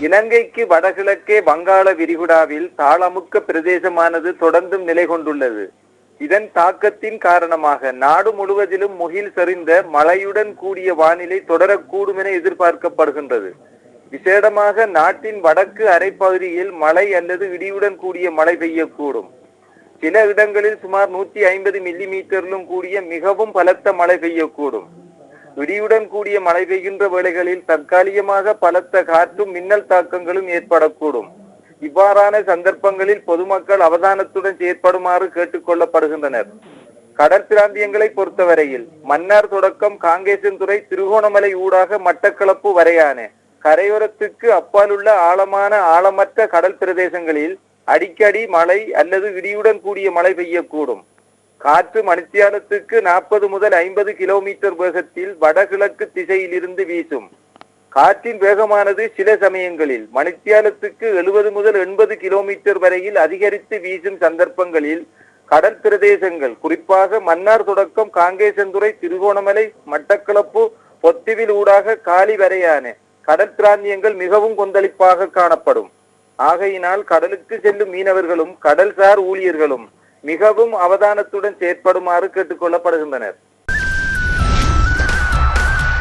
இலங்கைக்கு வடகிழக்கே வங்காள விரிகுடாவில் தாளமுக்க பிரதேசமானது தொடர்ந்தும் நிலை கொண்டுள்ளது. இதன் தாக்கத்தின் காரணமாக நாடு முழுவதிலும் முகில் சரிந்த மழையுடன் கூடிய வானிலை தொடரக்கூடும் என எதிர்பார்க்கப்படுகின்றது. விசேடமாக நாட்டின் வடக்கு அரைப்பகுதியில் மழை அல்லது இடியுடன் கூடிய மழை பெய்யக்கூடும். சில இடங்களில் சுமார் 150 மில்லி மீட்டரிலும் கூடிய மிகவும் பலத்த மழை பெய்யக்கூடும். இடியுடன் கூடிய மழை பெய்கின்ற வேளைகளில் தற்காலிகமாக பலத்த காற்றும் மின்னல் தாக்கங்களும் ஏற்படக்கூடும். இவ்வாறான சந்தர்ப்பங்களில் பொதுமக்கள் அவதானத்துடன் செயற்படுமாறு கேட்டுக் கொள்ளப்படுகின்றனர். கடற்பிராந்தியங்களை பொறுத்தவரையில் மன்னார் தொடக்கம் காங்கேசன்துறை திருகோணமலை ஊடாக மட்டக்களப்பு வரையான கரையோரத்துக்கு அப்பாலுள்ள ஆழமான ஆழமற்ற கடல் பிரதேசங்களில் அடிக்கடி மழை அல்லது இடியுடன் கூடிய மழை பெய்யக்கூடும். காற்று மணித்தியாலத்துக்கு 40 முதல் 50 கிலோமீட்டர் வேகத்தில் வடகிழக்கு திசையிலிருந்து வீசும். காற்றின் வேகமானது சில சமயங்களில் மணித்தியாலத்துக்கு 70 முதல் 80 கிலோமீட்டர் வரையில் அதிகரித்து வீசும் சந்தர்ப்பங்களில் கடல் பிரதேசங்கள் குறிப்பாக மன்னார் தொடக்கம் காங்கேசன்துறை திருகோணமலை மட்டக்களப்பு பொத்துவில் ஊடாக காலி வரையான கடற்பிராந்தியங்கள் மிகவும் கொந்தளிப்பாக காணப்படும். ஆகையினால் கடலுக்கு செல்லும் மீனவர்களும் கடல்சார் ஊழியர்களும் மிகவும் அவதானத்துடன் செயற்படுமாறு கேட்டுக் கொள்ளப்படுகின்றனர்.